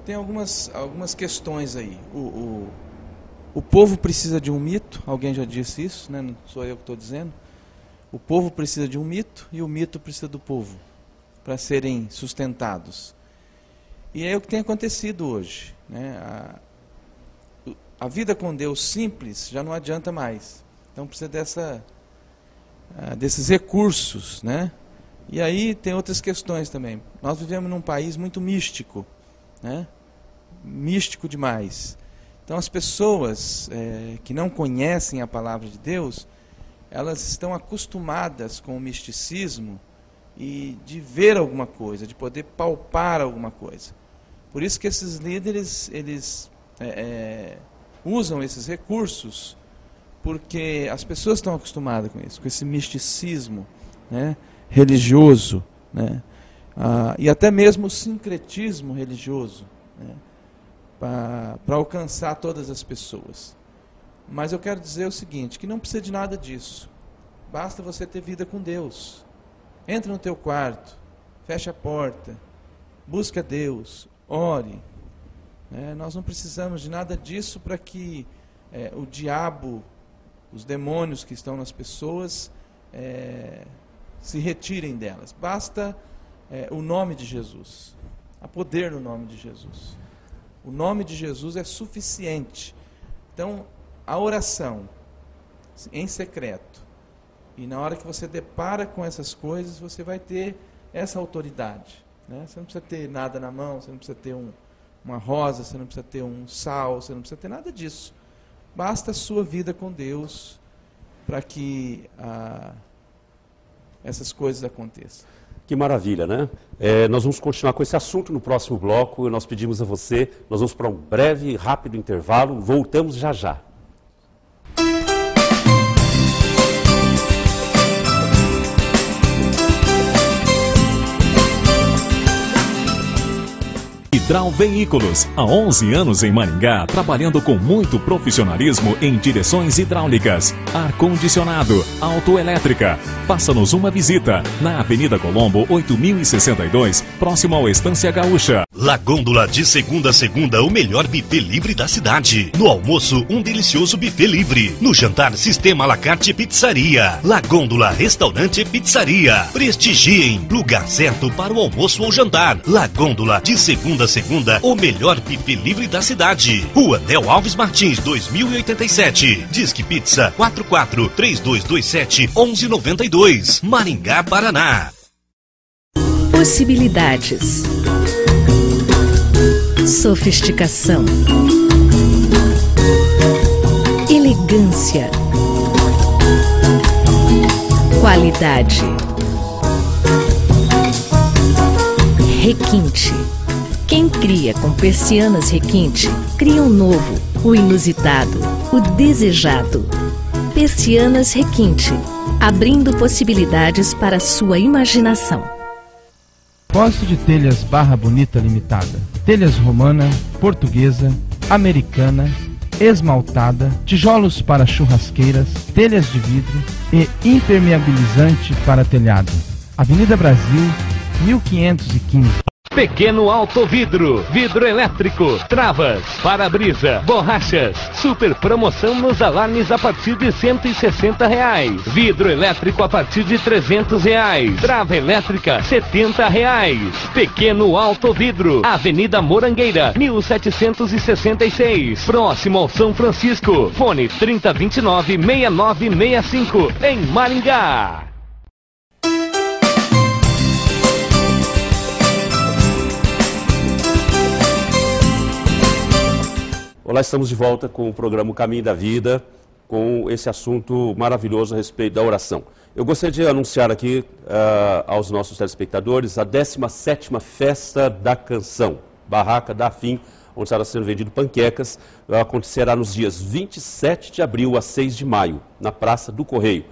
tem algumas questões aí. O povo precisa de um mito, alguém já disse isso, né? Não sou eu que estou dizendo. O povo precisa de um mito e o mito precisa do povo para serem sustentados. E é o que tem acontecido hoje. Né? A vida com Deus simples já não adianta mais. Então precisa desses recursos. Né? E aí tem outras questões também. Nós vivemos num país muito místico. Né? Místico demais. Então as pessoas que não conhecem a palavra de Deus, elas estão acostumadas com o misticismo e de ver alguma coisa, de poder palpar alguma coisa. Por isso que esses líderes, eles usam esses recursos, porque as pessoas estão acostumadas com isso, com esse misticismo, né, religioso, né, e até mesmo o sincretismo religioso, né, para alcançar todas as pessoas. Mas eu quero dizer o seguinte, que não precisa de nada disso. Basta você ter vida com Deus. Entra no teu quarto, fecha a porta, busca Deus, ore. Nós não precisamos de nada disso para que o diabo, os demônios que estão nas pessoas, se retirem delas. Basta o nome de Jesus. Há poder no nome de Jesus. O nome de Jesus é suficiente. Então, a oração em secreto, e na hora que você depara com essas coisas, você vai ter essa autoridade. Né? Você não precisa ter nada na mão, você não precisa ter uma rosa, você não precisa ter um sal, você não precisa ter nada disso. Basta a sua vida com Deus para que essas coisas aconteçam. Que maravilha, né? Nós vamos continuar com esse assunto no próximo bloco. Nós pedimos a você, nós vamos para um breve e rápido intervalo. Voltamos já já. Hidral Veículos, há 11 anos em Maringá, trabalhando com muito profissionalismo em direções hidráulicas, ar-condicionado, autoelétrica. Faça-nos uma visita na Avenida Colombo, 8062, próximo ao Estância Gaúcha. La Gôndola, de segunda a segunda, o melhor buffet livre da cidade. No almoço, um delicioso buffet livre. No jantar, sistema à la carte pizzaria. La Gôndola, restaurante e pizzaria. Prestigiem, lugar certo para o almoço ou jantar. La Gôndola, de segunda a segunda, o melhor buffet livre da cidade. Rua Del Alves Martins, 2087. Disque Pizza 44-3227-1192. Maringá, Paraná. Possibilidades. Sofisticação. Elegância. Qualidade. Requinte. Quem cria com persianas requinte, cria o novo, o inusitado, o desejado. Persianas Requinte, abrindo possibilidades para sua imaginação. Posto de telhas Barra Bonita Limitada. Telhas romana, portuguesa, americana, esmaltada, tijolos para churrasqueiras, telhas de vidro e impermeabilizante para telhado. Avenida Brasil, 1515. Pequeno Autovidro, vidro elétrico, travas, para-brisa, borrachas. Super promoção nos alarmes a partir de R$160. Vidro elétrico a partir de R$300. Trava elétrica R$70. Pequeno Autovidro, Avenida Morangueira, 1766. Próximo ao São Francisco. Fone 3029-6965, em Maringá. Olá, estamos de volta com o programa Caminho da Vida, com esse assunto maravilhoso a respeito da oração. Eu gostaria de anunciar aqui aos nossos telespectadores a 17ª Festa da Canção, Barraca da Fim, onde estará sendo vendido panquecas. Acontecerá nos dias 27 de abril a 6 de maio, na Praça do Correio.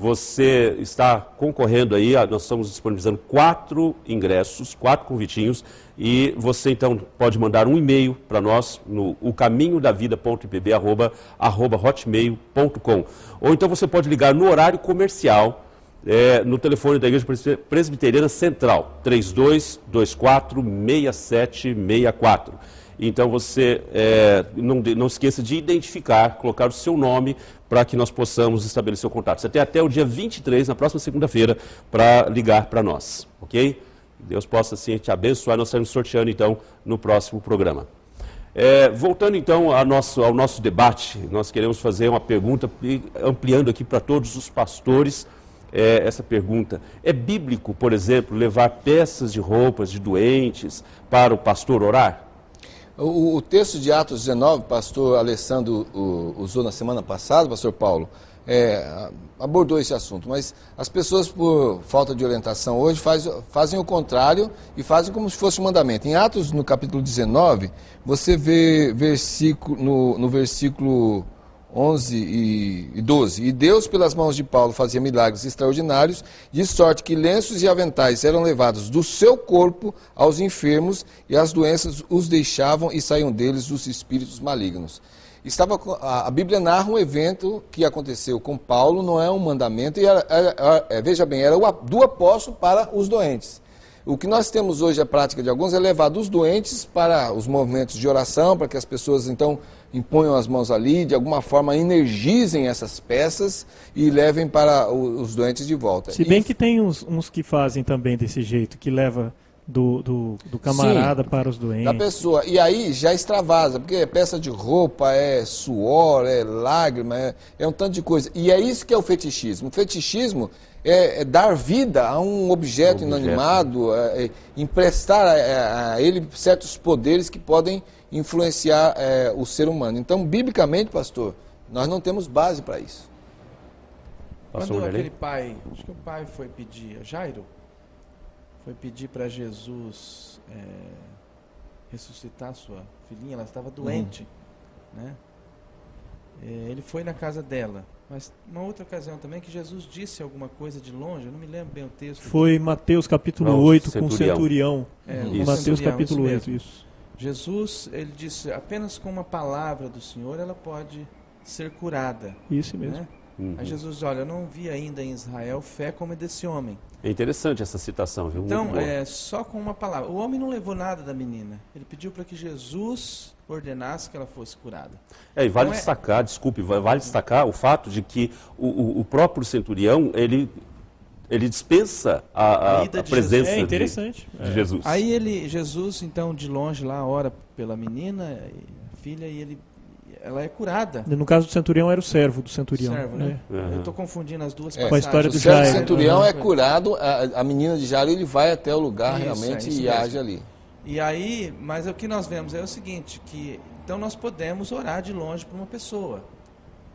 Você está concorrendo aí, nós estamos disponibilizando 4 ingressos, 4 convitinhos, e você então pode mandar um e-mail para nós no ocaminhodavida.ipb@hotmail.com, ou então você pode ligar no horário comercial, no telefone da Igreja Presbiteriana Central, 3224-6764. Então você não esqueça de identificar, colocar o seu nome para que nós possamos estabelecer o contato. Você tem até o dia 23, na próxima segunda-feira, para ligar para nós, ok? Deus possa assim te abençoar. Nós estaremos sorteando então no próximo programa. Voltando então ao nosso debate, nós queremos fazer uma pergunta, ampliando aqui para todos os pastores essa pergunta. É bíblico, por exemplo, levar peças de roupas de doentes para o pastor orar? O texto de Atos 19, pastor Alessandro usou na semana passada, pastor Paulo, abordou esse assunto, mas as pessoas, por falta de orientação hoje, fazem o contrário e fazem como se fosse um mandamento. Em Atos, no capítulo 19, você vê no versículo 11 e 12. E Deus, pelas mãos de Paulo, fazia milagres extraordinários, de sorte que lenços e aventais eram levados do seu corpo aos enfermos, e as doenças os deixavam e saíam deles os espíritos malignos. A Bíblia narra um evento que aconteceu com Paulo, não é um mandamento, e veja bem, era do apóstolo para os doentes. O que nós temos hoje, a prática de alguns, é levar dos doentes para os movimentos de oração, para que as pessoas então imponham as mãos ali, de alguma forma energizem essas peças e levem para os doentes de volta. Se bem que tem uns que fazem também desse jeito, que leva do camarada, sim, para os doentes. Da pessoa. E aí já extravasa, porque é peça de roupa, é suor, é lágrima, é um tanto de coisa. E é isso que é o fetichismo. O fetichismo é dar vida a um objeto inanimado, emprestar a ele certos poderes que podem influenciar o ser humano. Então, biblicamente, pastor, nós não temos base para isso. Quando aquele pai, acho que o pai foi pedir, Jairo, foi pedir para Jesus ressuscitar sua filhinha, ela estava doente, né? Ele foi na casa dela, mas uma outra ocasião também que Jesus disse alguma coisa de longe, eu não me lembro bem o texto. Foi Mateus capítulo 8 com o centurião. Mateus capítulo 8, isso. Jesus, ele disse, apenas com uma palavra do Senhor ela pode ser curada. Isso mesmo. Né? Aí Jesus diz, olha, eu não vi ainda em Israel fé como a desse homem. É interessante essa citação, viu? Então, só com uma palavra. O homem não levou nada da menina. Ele pediu para que Jesus ordenasse que ela fosse curada. E vale destacar, vale destacar o fato de que o próprio centurião, ele dispensa a presença de Jesus. Aí Jesus, então, de longe lá, ora pela menina, filha, e ela é curada. No caso do centurião, era o servo do centurião. Servo, né? Eu estou confundindo as duas com a história do O Jairo. centurião é curado, a menina de Jairo, ele vai até o lugar realmente e age ali. E aí, mas o que nós vemos é o seguinte, que então nós podemos orar de longe para uma pessoa.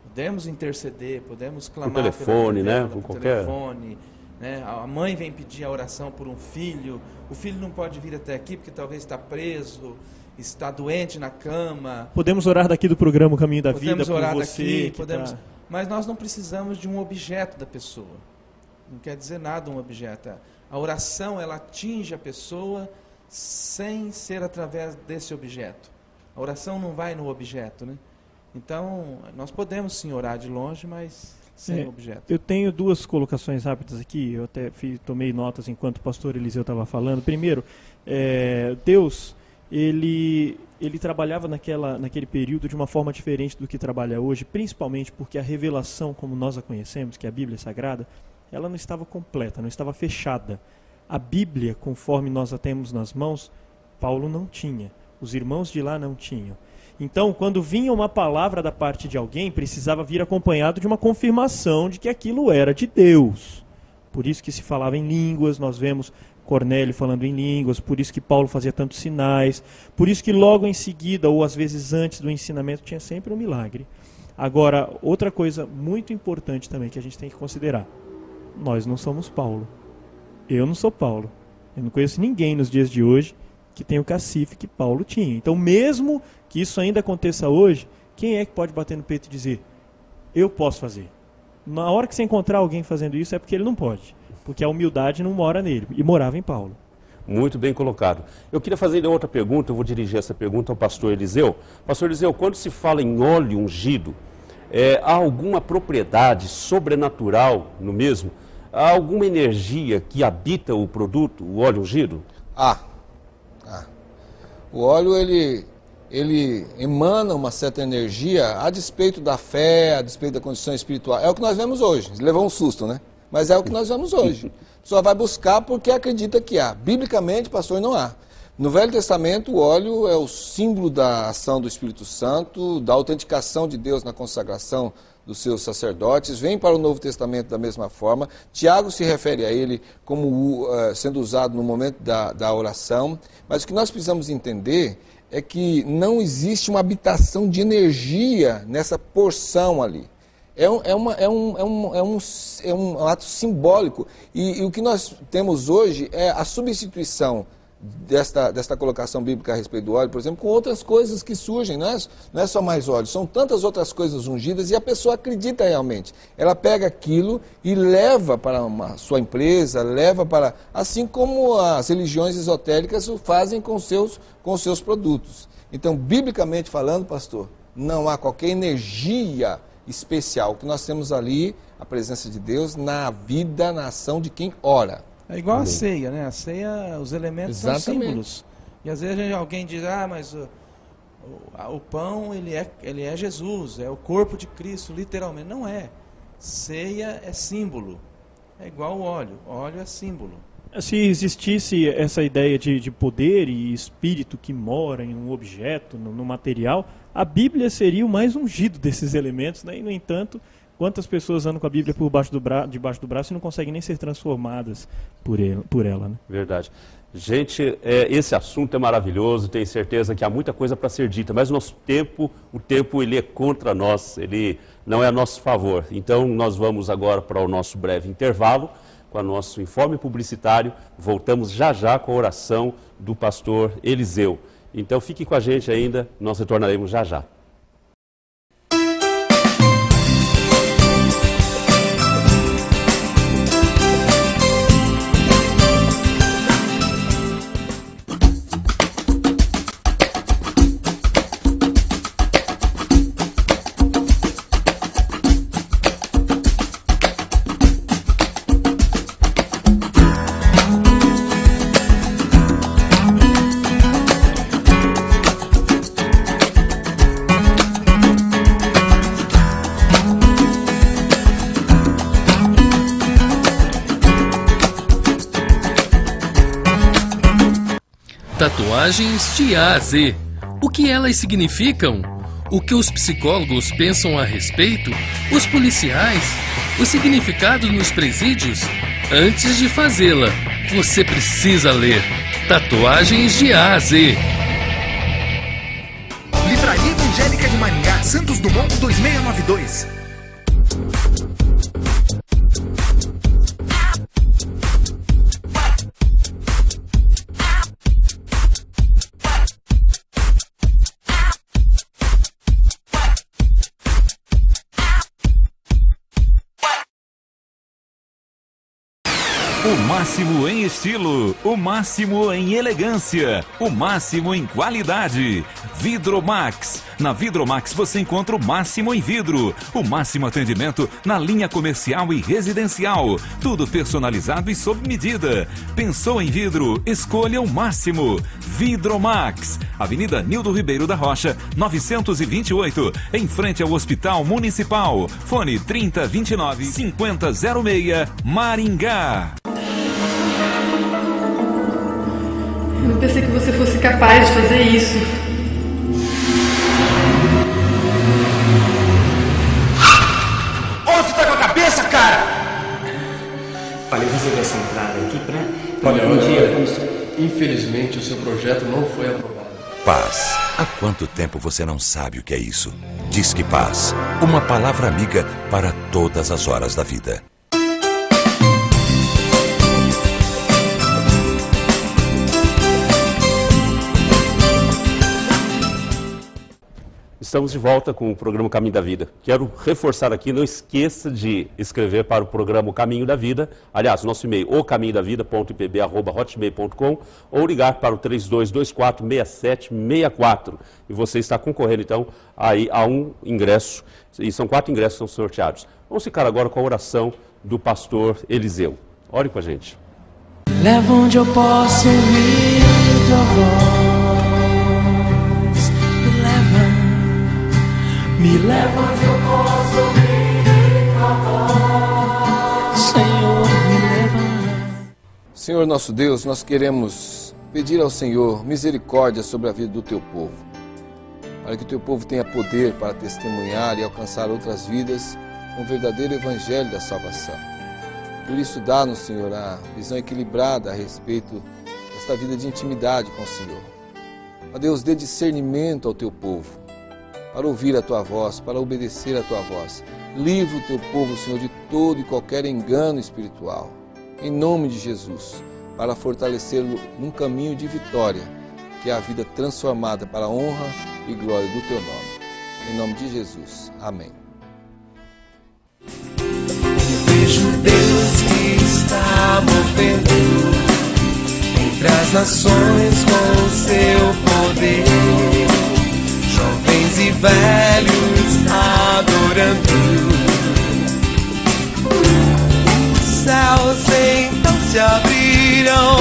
Podemos interceder, podemos clamar por telefone, dela, né? por qualquer telefone, né? A mãe vem pedir a oração por um filho, o filho não pode vir até aqui porque talvez está preso, está doente na cama. Podemos orar daqui do programa O Caminho da Vida por orar você. Daqui, mas nós não precisamos de um objeto da pessoa. Não quer dizer nada um objeto. A oração, ela atinge a pessoa sem ser através desse objeto. A oração não vai no objeto, né? Então, nós podemos sim orar de longe, mas sem objeto. Eu tenho duas colocações rápidas aqui, eu até tomei notas enquanto o pastor Eliseu estava falando. Primeiro, Deus, ele trabalhava naquele período de uma forma diferente do que trabalha hoje, principalmente porque a revelação, como nós a conhecemos, que é a Bíblia Sagrada, ela não estava completa, não estava fechada. A Bíblia, conforme nós a temos nas mãos, Paulo não tinha, os irmãos de lá não tinham. Então, quando vinha uma palavra da parte de alguém, precisava vir acompanhado de uma confirmação de que aquilo era de Deus. Por isso que se falava em línguas, nós vemos Cornélio falando em línguas, por isso que Paulo fazia tantos sinais, por isso que logo em seguida, ou às vezes antes do ensinamento, tinha sempre um milagre. Agora, outra coisa muito importante também que a gente tem que considerar, nós não somos Paulo. Eu não sou Paulo. Eu não conheço ninguém nos dias de hoje que tem o cacife que Paulo tinha. Então, mesmo que isso ainda aconteça hoje, quem é que pode bater no peito e dizer, eu posso fazer? Na hora que você encontrar alguém fazendo isso, é porque ele não pode. Porque a humildade não mora nele. E morava em Paulo. Muito bem colocado. Eu queria fazer outra pergunta, eu vou dirigir essa pergunta ao pastor Eliseu. Pastor Eliseu, quando se fala em óleo ungido, há alguma propriedade sobrenatural no mesmo? Há alguma energia que habita o produto, o óleo ungido? O óleo, ele emana uma certa energia a despeito da fé, a despeito da condição espiritual. É o que nós vemos hoje. Levou um susto, né? Mas é o que nós vemos hoje. Só vai buscar porque acredita que há. Biblicamente, pastor, não há. No Velho Testamento, o óleo é o símbolo da ação do Espírito Santo, da autenticação de Deus na consagração dos seus sacerdotes. Vem para o Novo Testamento da mesma forma. Tiago se refere a ele como sendo usado no momento da oração. Mas o que nós precisamos entender é que não existe uma habitação de energia nessa porção ali. É um ato simbólico. E o que nós temos hoje é a substituição desta colocação bíblica a respeito do óleo, por exemplo, com outras coisas que surgem, não é só mais óleo, são tantas outras coisas ungidas e a pessoa acredita realmente. Ela pega aquilo e leva para sua empresa, leva para... Assim como as religiões esotéricas o fazem com seus produtos. Então, biblicamente falando, pastor, não há qualquer energia especial. O que nós temos ali, a presença de Deus na vida, na ação de quem ora. É igual a ceia, né? A ceia, os elementos são símbolos. E às vezes alguém diz, mas o pão, ele é Jesus, é o corpo de Cristo, literalmente. Não é. Ceia é símbolo. É igual o óleo. O óleo é símbolo. Se existisse essa ideia de poder e espírito que mora em um objeto, no material, a Bíblia seria o mais ungido desses elementos, né? E, no entanto, Quantas pessoas andam com a Bíblia debaixo do braço e não conseguem nem ser transformadas por ela, né? Verdade. Gente, esse assunto é maravilhoso, tenho certeza que há muita coisa para ser dita, mas o tempo ele é contra nós, ele não é a nosso favor. Então nós vamos agora para o nosso breve intervalo, com o nosso informe publicitário. Voltamos já já com a oração do pastor Eliseu. Então fique com a gente ainda, nós retornaremos já já. Tatuagens de A a Z. O que elas significam? O que os psicólogos pensam a respeito? Os policiais? Os significados nos presídios? Antes de fazê-la, você precisa ler Tatuagens de A a Z. Livraria Evangélica de Maringá, Santos Dumont 2692. O máximo em estilo, o máximo em elegância, o máximo em qualidade. Vidromax. Na Vidromax você encontra o máximo em vidro, o máximo atendimento na linha comercial e residencial. Tudo personalizado e sob medida. Pensou em vidro? Escolha o máximo. Vidromax. Avenida Nildo Ribeiro da Rocha, 928, em frente ao Hospital Municipal. Fone 3029-5006, Maringá. Eu não pensei que você fosse capaz de fazer isso. Ô, você tá com a cabeça, cara? Falei resolver essa entrada aqui pra... Olha, infelizmente o seu projeto não foi aprovado. Paz. Há quanto tempo você não sabe o que é isso? Disque Paz. Uma palavra amiga para todas as horas da vida. Estamos de volta com o programa Caminho da Vida. Quero reforçar aqui, não esqueça de escrever para o programa Caminho da Vida. Aliás, nosso e-mail, ocaminhodavida.ipb@hotmail.com, ou ligar para o 3224-6764. E você está concorrendo, então, aí a um ingresso, e são 4 ingressos que são sorteados. Vamos ficar agora com a oração do pastor Eliseu. Ore com a gente. Leva onde eu posso ouvir tua voz. Me leva onde eu posso ouvir tua voz. Senhor, me leva. Senhor nosso Deus, nós queremos pedir ao Senhor misericórdia sobre a vida do teu povo, para que o teu povo tenha poder para testemunhar e alcançar outras vidas com o verdadeiro evangelho da salvação. Por isso, dá-nos, Senhor, a visão equilibrada a respeito desta vida de intimidade com o Senhor. Ó Deus, dê discernimento ao teu povo, para ouvir a tua voz, para obedecer a tua voz. Livra o teu povo, Senhor, de todo e qualquer engano espiritual. Em nome de Jesus, para fortalecê-lo num caminho de vitória, que é a vida transformada para a honra e glória do teu nome. Em nome de Jesus. Amém. Vejo Deus que está movendo entre as nações com o seu poder. Jovens e velhos adorando. Os céus então se abriram